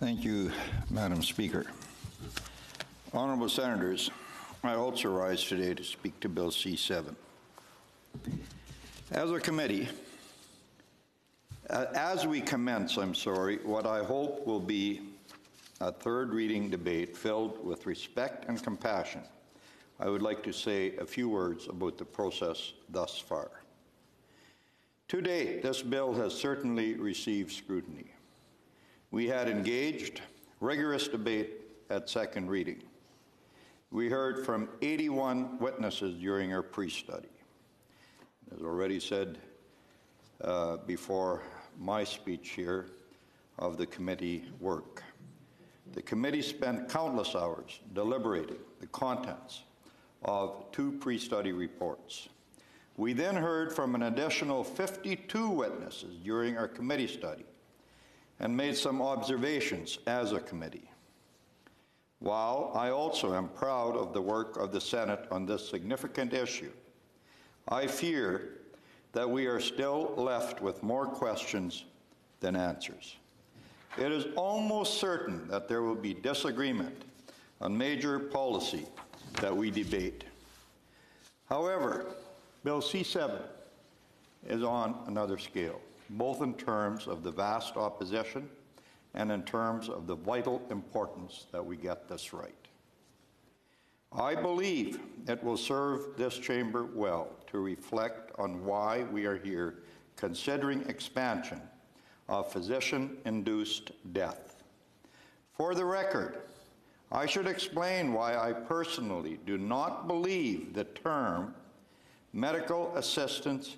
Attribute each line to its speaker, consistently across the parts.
Speaker 1: Thank you, Madam Speaker. Honorable Senators, I also rise today to speak to Bill C-7. As we commence, what I hope will be a third reading debate filled with respect and compassion, I would like to say a few words about the process thus far. To date, this bill has certainly received scrutiny. We had engaged, rigorous debate at second reading. We heard from 81 witnesses during our pre-study. As already said before my speech here of the committee work, the committee spent countless hours deliberating the contents of 2 pre-study reports. We then heard from an additional 52 witnesses during our committee study and made some observations as a committee. While I also am proud of the work of the Senate on this significant issue, I fear that we are still left with more questions than answers. It is almost certain that there will be disagreement on major policy that we debate. However, Bill C-7 is on another scale, both in terms of the vast opposition and in terms of the vital importance that we get this right. I believe it will serve this chamber well to reflect on why we are here considering expansion of physician-induced death. For the record, I should explain why I personally do not believe the term medical assistance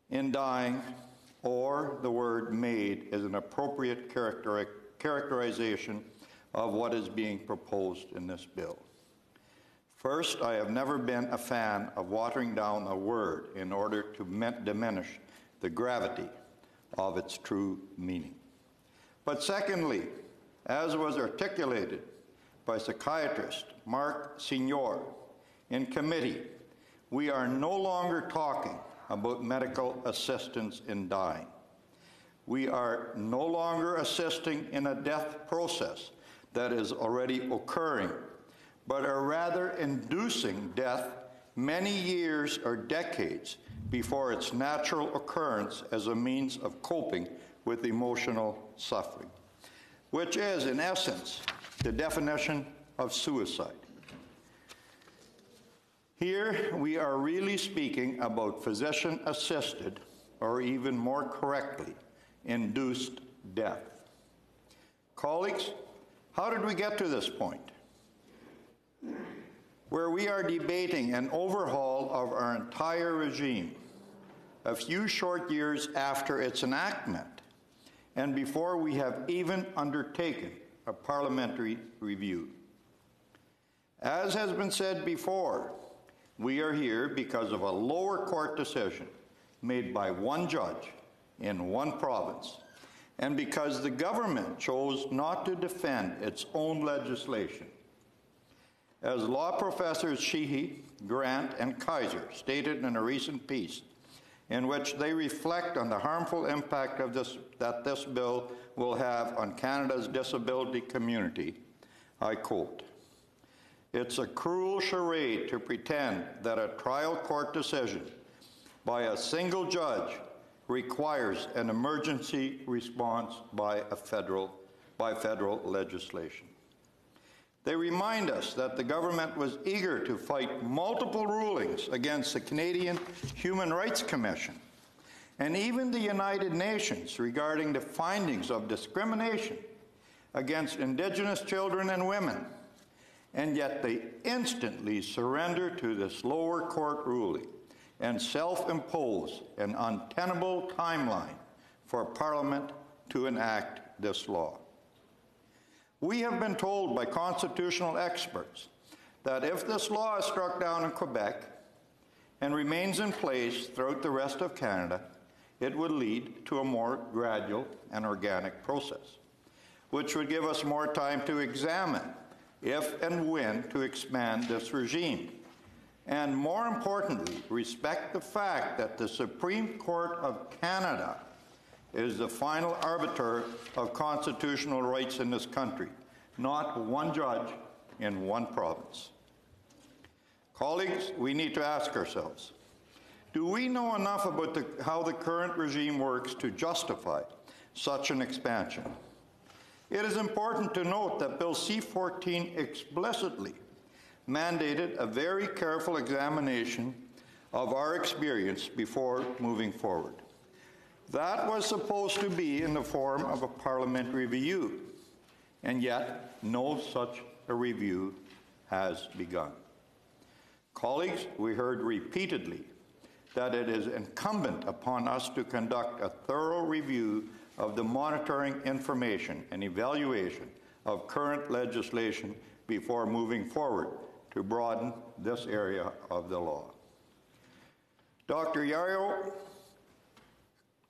Speaker 1: in dying or the word MAID is an appropriate characterization of what is being proposed in this bill. First, I have never been a fan of watering down a word in order to diminish the gravity of its true meaning. But secondly, as was articulated by psychiatrist Mark Senior in committee, we are no longer talking about medical assistance in dying. We are no longer assisting in a death process that is already occurring, but are rather inducing death many years or decades before its natural occurrence as a means of coping with emotional suffering, which is, in essence, the definition of suicide. Here, we are really speaking about physician-assisted, or even more correctly, induced death. Colleagues, how did we get to this point, where we are debating an overhaul of our entire regime a few short years after its enactment, and before we have even undertaken a parliamentary review? As has been said before, we are here because of a lower court decision made by one judge in one province, and because the government chose not to defend its own legislation. As law professors Sheehy, Grant, and Kaiser stated in a recent piece, in which they reflect on the harmful impact of that this bill will have on Canada's disability community, I quote, "It's a cruel charade to pretend that a trial court decision by a single judge requires an emergency response by federal legislation." They remind us that the government was eager to fight multiple rulings against the Canadian Human Rights Commission and even the United Nations regarding the findings of discrimination against Indigenous children and women, and yet they instantly surrender to this lower court ruling and self-impose an untenable timeline for Parliament to enact this law. We have been told by constitutional experts that if this law is struck down in Quebec and remains in place throughout the rest of Canada, it would lead to a more gradual and organic process, which would give us more time to examine if and when to expand this regime, and more importantly, respect the fact that the Supreme Court of Canada is the final arbiter of constitutional rights in this country, not one judge in one province. Colleagues, we need to ask ourselves, do we know enough about how the current regime works to justify such an expansion? It is important to note that Bill C-14 explicitly mandated a very careful examination of our experience before moving forward. That was supposed to be in the form of a parliamentary review, and yet no such a review has begun. Colleagues, we heard repeatedly that it is incumbent upon us to conduct a thorough review of the monitoring information and evaluation of current legislation before moving forward to broaden this area of the law. Dr. Yario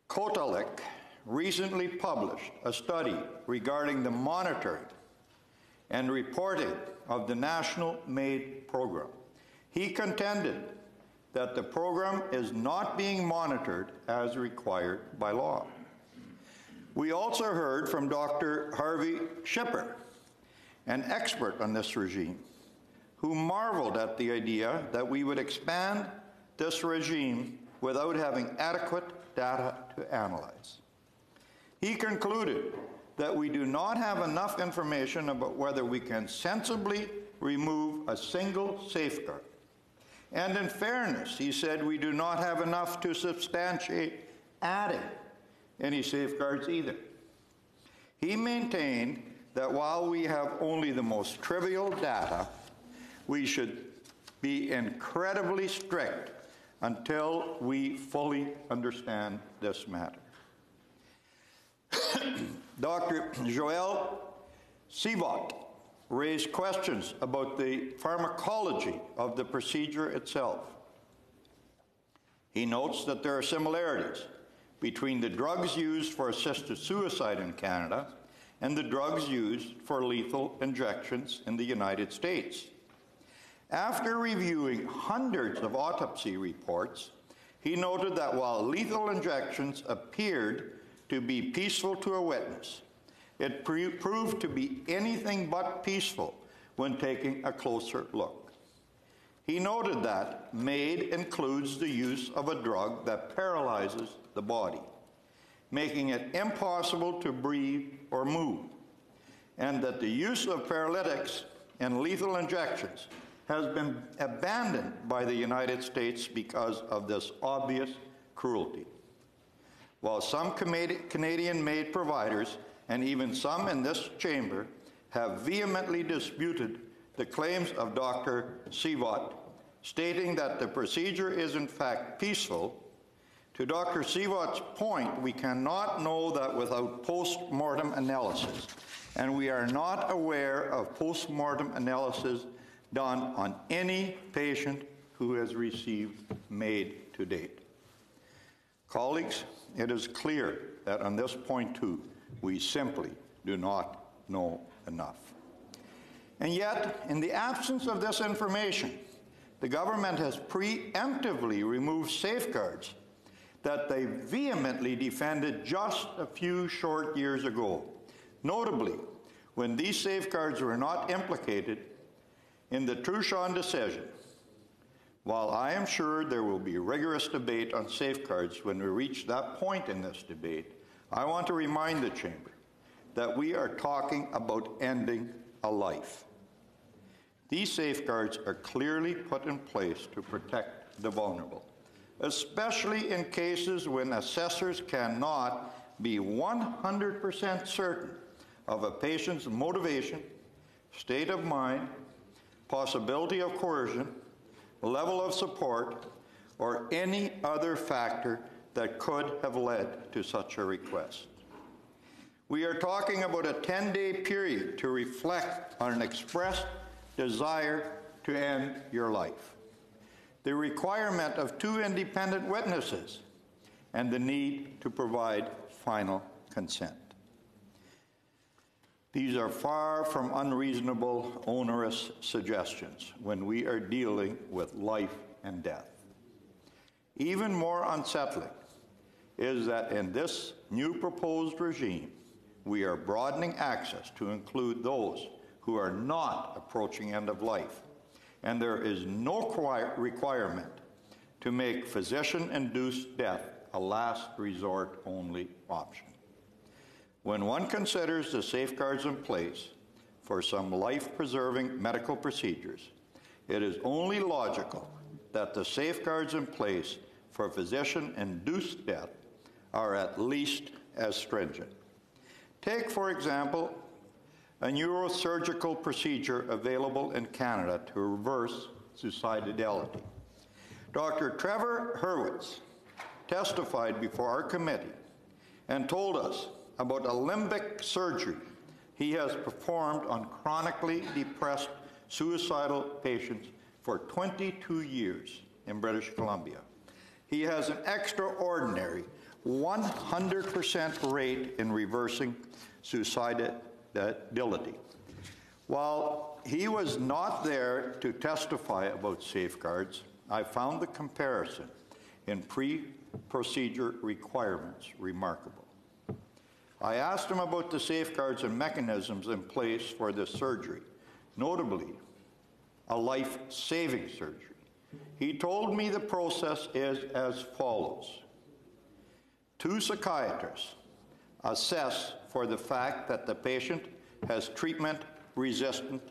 Speaker 1: Kotalek recently published a study regarding the monitoring and reporting of the National MAID program. He contended that the program is not being monitored as required by law. We also heard from Dr. Harvey Schipper, an expert on this regime, who marveled at the idea that we would expand this regime without having adequate data to analyze. He concluded that we do not have enough information about whether we can sensibly remove a single safeguard. And in fairness, he said we do not have enough to substantiate adding any safeguards either. He maintained that while we have only the most trivial data, we should be incredibly strict until we fully understand this matter. Dr. Joel C-7 raised questions about the pharmacology of the procedure itself. He notes that there are similarities between the drugs used for assisted suicide in Canada and the drugs used for lethal injections in the United States. After reviewing hundreds of autopsy reports, he noted that while lethal injections appeared to be peaceful to a witness, it proved to be anything but peaceful when taking a closer look. He noted that MAID includes the use of a drug that paralyzes the body, making it impossible to breathe or move, and that the use of paralytics in lethal injections has been abandoned by the United States because of this obvious cruelty. While some Canadian MAID providers and even some in this chamber have vehemently disputed the claims of Dr. C-7, stating that the procedure is in fact peaceful, to Dr. C-7's point, we cannot know that without post-mortem analysis, and we are not aware of post-mortem analysis done on any patient who has received MAID to date. Colleagues, it is clear that on this point too, we simply do not know enough. And yet, in the absence of this information, the government has preemptively removed safeguards that they vehemently defended just a few short years ago, notably when these safeguards were not implicated in the Truchon decision. While I am sure there will be rigorous debate on safeguards when we reach that point in this debate, I want to remind the Chamber that we are talking about ending a life. These safeguards are clearly put in place to protect the vulnerable, especially in cases when assessors cannot be 100% certain of a patient's motivation, state of mind, possibility of coercion, level of support, or any other factor that could have led to such a request. We are talking about a 10-day period to reflect on an expressed desire to end your life, the requirement of 2 independent witnesses, and the need to provide final consent. These are far from unreasonable, onerous suggestions when we are dealing with life and death. Even more unsettling is that in this new proposed regime, we are broadening access to include those who are not approaching end of life, and there is no requirement to make physician-induced death a last resort only option. When one considers the safeguards in place for some life-preserving medical procedures, it is only logical that the safeguards in place for physician-induced death are at least as stringent. Take, for example, a neurosurgical procedure available in Canada to reverse suicidality. Dr. Trevor Hurwitz testified before our committee and told us about a limbic surgery he has performed on chronically depressed suicidal patients for 22 years in British Columbia. He has an extraordinary 100% rate in reversing suicidality. While he was not there to testify about safeguards, I found the comparison in pre-procedure requirements remarkable. I asked him about the safeguards and mechanisms in place for this surgery, notably a life-saving surgery. He told me the process is as follows. 2 psychiatrists assess for the fact that the patient has treatment-resistant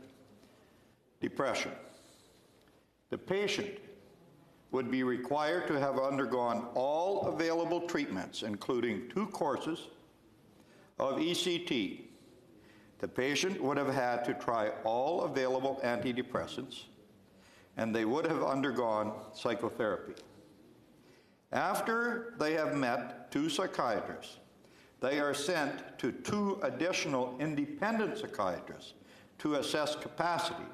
Speaker 1: depression. The patient would be required to have undergone all available treatments, including 2 courses of ECT. The patient would have had to try all available antidepressants, and they would have undergone psychotherapy. After they have met 2 psychiatrists, they are sent to 2 additional independent psychiatrists to assess capacity,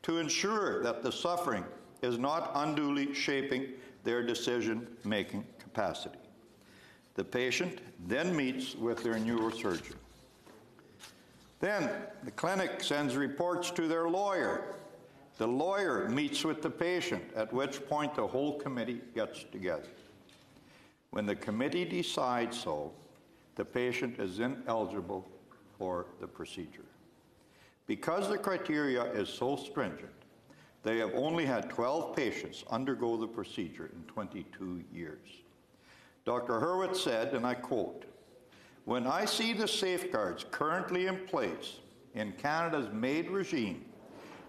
Speaker 1: to ensure that the suffering is not unduly shaping their decision-making capacity. The patient then meets with their neurosurgeon. Then the clinic sends reports to their lawyer. The lawyer meets with the patient, at which point the whole committee gets together. When the committee decides so, the patient is ineligible for the procedure. Because the criteria is so stringent, they have only had 12 patients undergo the procedure in 22 years. Dr. Hurwitz said, and I quote, "When I see the safeguards currently in place in Canada's MAID regime,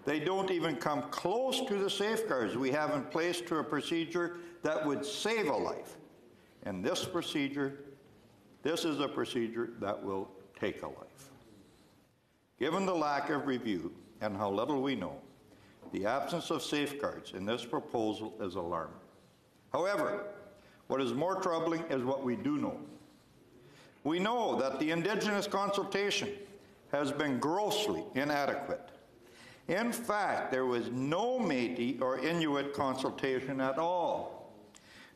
Speaker 1: they don't even come close to the safeguards we have in place to a procedure that would save a life. And this is a procedure that will take a life." Given the lack of review and how little we know, the absence of safeguards in this proposal is alarming. However, what is more troubling is what we do know. We know that the Indigenous consultation has been grossly inadequate. In fact, there was no Métis or Inuit consultation at all.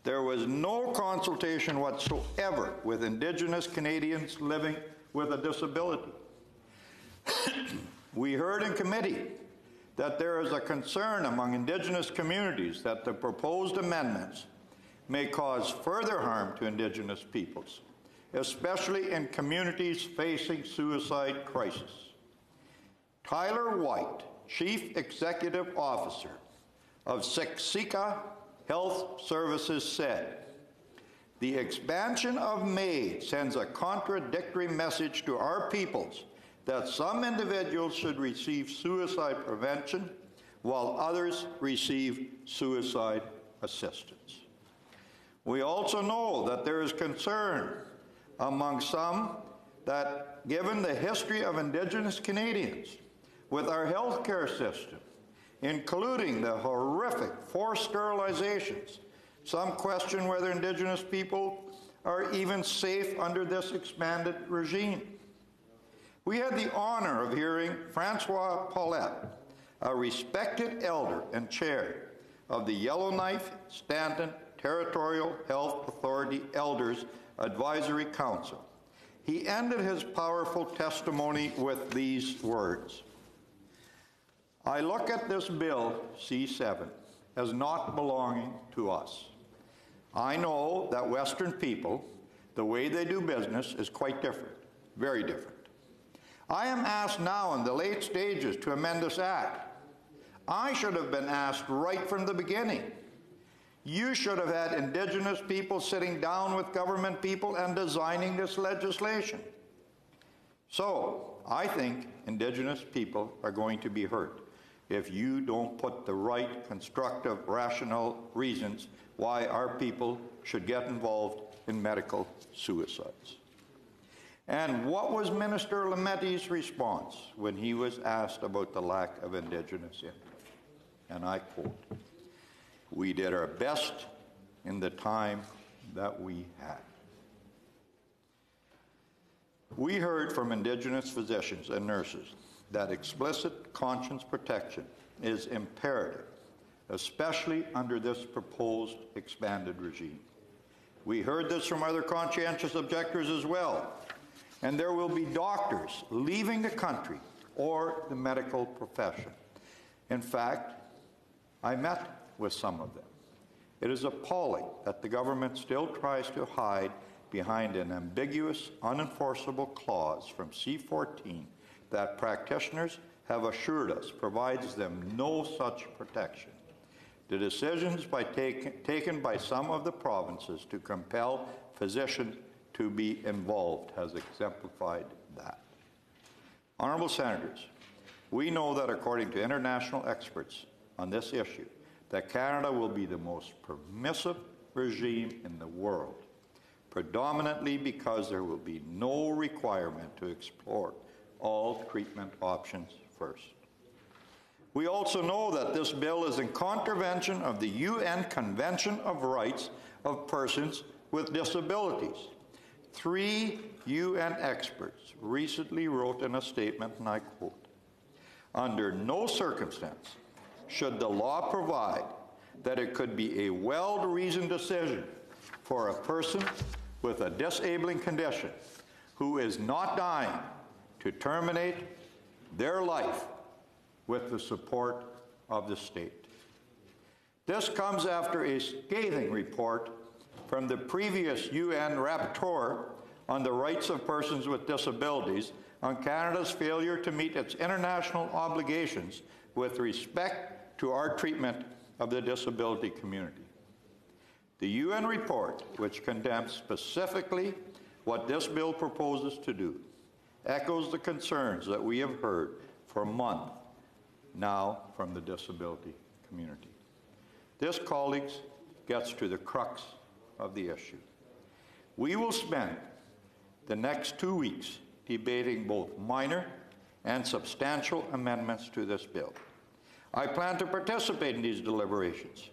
Speaker 1: There was no consultation whatsoever with Indigenous Canadians living with a disability. We heard in committee that there is a concern among Indigenous communities that the proposed amendments may cause further harm to Indigenous peoples, especially in communities facing suicide crisis. Tyler White, Chief Executive Officer of Siksika Health Services, said, "The expansion of MAID sends a contradictory message to our peoples that some individuals should receive suicide prevention while others receive suicide assistance." We also know that there is concern among some that given the history of Indigenous Canadians with our healthcare system, including the horrific forced sterilizations, some question whether Indigenous people are even safe under this expanded regime. We had the honor of hearing Francois Plett, a respected elder and chair of the Yellowknife Stanton Territorial Health Authority Elders Advisory Council. He ended his powerful testimony with these words: "I look at this bill, C-7, as not belonging to us. I know that Western people The way they do business is quite different, very different. I am asked now in the late stages to amend this act. I should have been asked right from the beginning. You should have had Indigenous people sitting down with government people and designing this legislation. So, I think Indigenous people are going to be hurt if you don't put the right, constructive, rational reasons why our people should get involved in medical suicides. And what was Minister Lametti's response when he was asked about the lack of Indigenous input? And I quote, "We did our best in the time that we had." We heard from Indigenous physicians and nurses that explicit conscience protection is imperative, especially under this proposed expanded regime. We heard this from other conscientious objectors as well, and there will be doctors leaving the country or the medical profession. In fact, I met with some of them. It is appalling that the government still tries to hide behind an ambiguous, unenforceable clause from C-14 that practitioners have assured us provides them no such protection. The decisions taken by some of the provinces to compel physicians to be involved has exemplified that. Honourable Senators, we know that according to international experts on this issue, that Canada will be the most permissive regime in the world, predominantly because there will be no requirement to explore all treatment options first. We also know that this bill is in contravention of the UN Convention of Rights of Persons with Disabilities. 3 UN experts recently wrote in a statement, and I quote, "Under no circumstance should the law provide that it could be a well-reasoned decision for a person with a disabling condition who is not dying to terminate their life with the support of the state." This comes after a scathing report from the previous UN rapporteur on the rights of persons with disabilities on Canada's failure to meet its international obligations with respect to our treatment of the disability community. The UN report, which condemns specifically what this bill proposes to do, echoes the concerns that we have heard for months now from the disability community. This, colleagues, gets to the crux of the issue. We will spend the next 2 weeks debating both minor and substantial amendments to this bill. I plan to participate in these deliberations.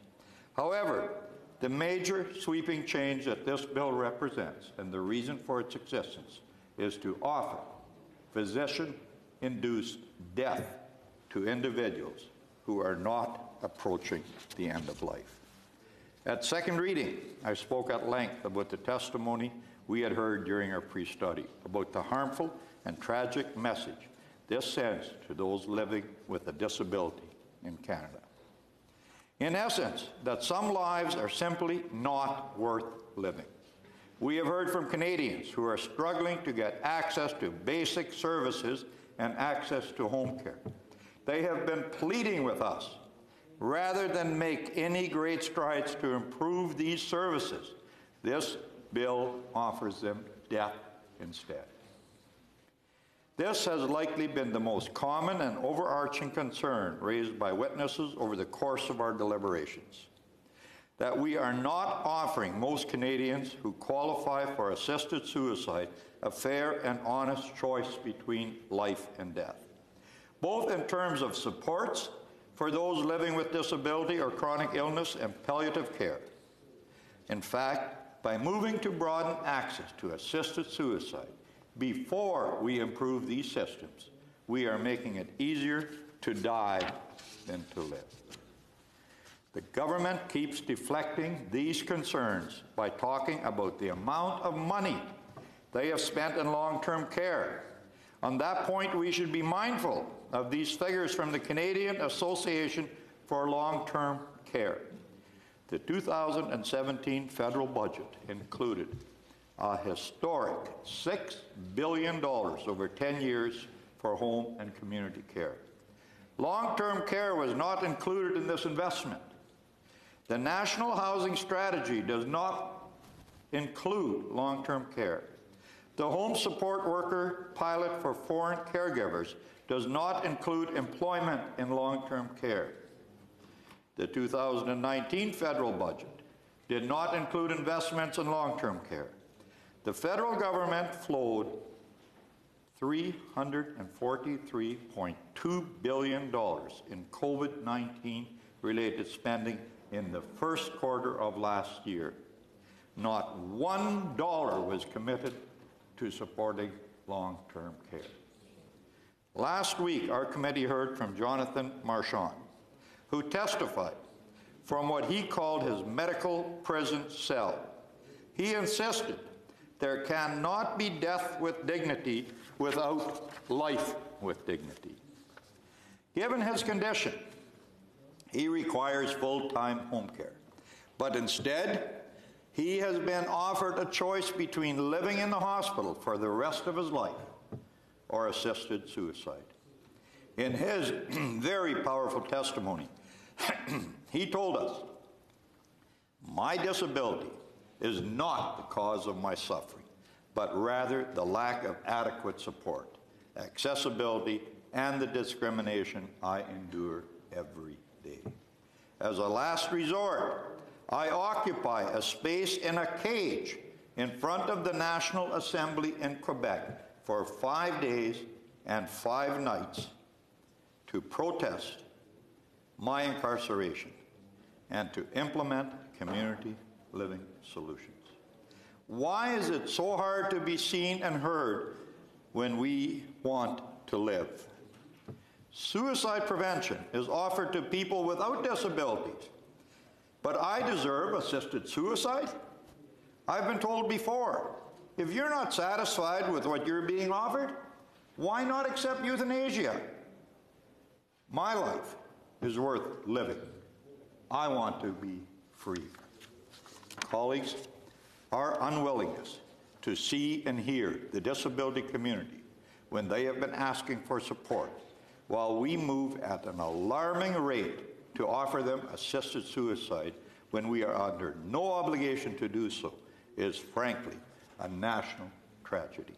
Speaker 1: However, the major sweeping change that this bill represents, and the reason for its existence, is to offer physician-induced death to individuals who are not approaching the end of life. At second reading, I spoke at length about the testimony we had heard during our pre-study about the harmful and tragic message this sends to those living with a disability in Canada. In essence, that some lives are simply not worth living. We have heard from Canadians who are struggling to get access to basic services and access to home care. They have been pleading with us, rather than make any great strides to improve these services, this bill offers them death instead. This has likely been the most common and overarching concern raised by witnesses over the course of our deliberations, that we are not offering most Canadians who qualify for assisted suicide a fair and honest choice between life and death, both in terms of supports for those living with disability or chronic illness and palliative care. In fact, by moving to broaden access to assisted suicide before we improve these systems, we are making it easier to die than to live. The government keeps deflecting these concerns by talking about the amount of money they have spent in long-term care. On that point, we should be mindful of these figures from the Canadian Association for Long-Term Care. The 2017 federal budget included a historic $6 billion over 10 years for home and community care. Long-term care was not included in this investment. The National Housing Strategy does not include long-term care. The Home Support Worker Pilot for Foreign Caregivers does not include employment in long-term care. The 2019 federal budget did not include investments in long-term care. The federal government flowed $343.2 billion in COVID-19 related spending in the first quarter of last year. Not $1 was committed to supporting long-term care. Last week, our committee heard from Jonathan Marchand, who testified from what he called his medical prison cell. He insisted there cannot be death with dignity without life with dignity. Given his condition, he requires full-time home care. But instead, he has been offered a choice between living in the hospital for the rest of his life or assisted suicide. In his very powerful testimony, he told us, "My disability is not the cause of my suffering, but rather the lack of adequate support, accessibility, and the discrimination I endure every day. As a last resort, I occupy a space in a cage in front of the National Assembly in Quebec for 5 days and 5 nights to protest my incarceration and to implement community living solutions." Why is it so hard to be seen and heard when we want to live? Suicide prevention is offered to people without disabilities, but I deserve assisted suicide? I've been told before, if you're not satisfied with what you're being offered, why not accept euthanasia? My life is worth living. I want to be free. Colleagues, our unwillingness to see and hear the disability community when they have been asking for support, while we move at an alarming rate to offer them assisted suicide when we are under no obligation to do so, is frankly a national tragedy.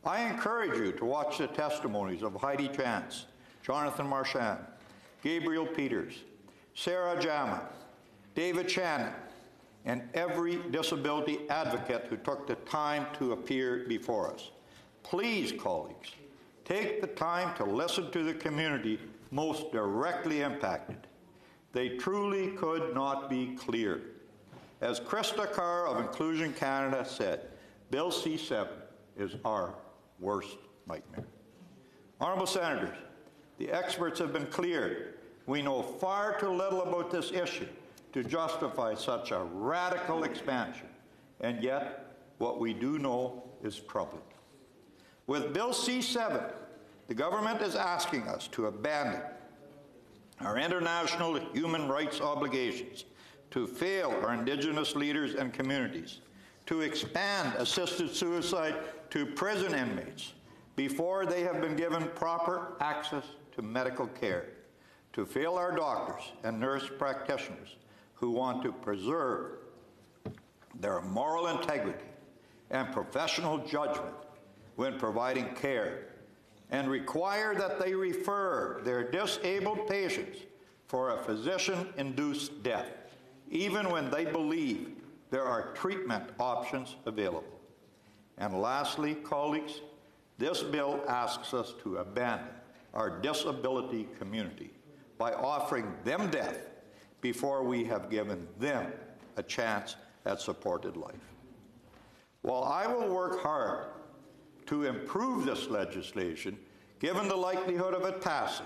Speaker 1: I encourage you to watch the testimonies of Heidi Chance, Jonathan Marchand, Gabriel Peters, Sarah Jama, David Shannon, and every disability advocate who took the time to appear before us. Please, colleagues, take the time to listen to the community most directly impacted. They truly could not be clearer. As Krista Carr of Inclusion Canada said, Bill C-7 is our worst nightmare. Honourable Senators, the experts have been clear. We know far too little about this issue to justify such a radical expansion, and yet what we do know is troubling. With Bill C-7, the government is asking us to abandon our international human rights obligations, to fail our Indigenous leaders and communities, to expand assisted suicide to prison inmates before they have been given proper access to medical care, to fail our doctors and nurse practitioners who want to preserve their moral integrity and professional judgment when providing care, and require that they refer their disabled patients for a physician-induced death, even when they believe there are treatment options available. And lastly, colleagues, this bill asks us to abandon our disability community by offering them death before we have given them a chance at supported life. While I will work hard to improve this legislation, given the likelihood of it passing,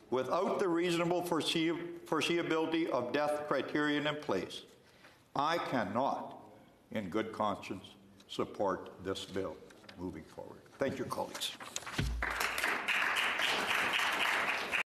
Speaker 1: without the reasonable foreseeability of death criterion in place, I cannot, in good conscience, support this bill moving forward. Thank you, colleagues.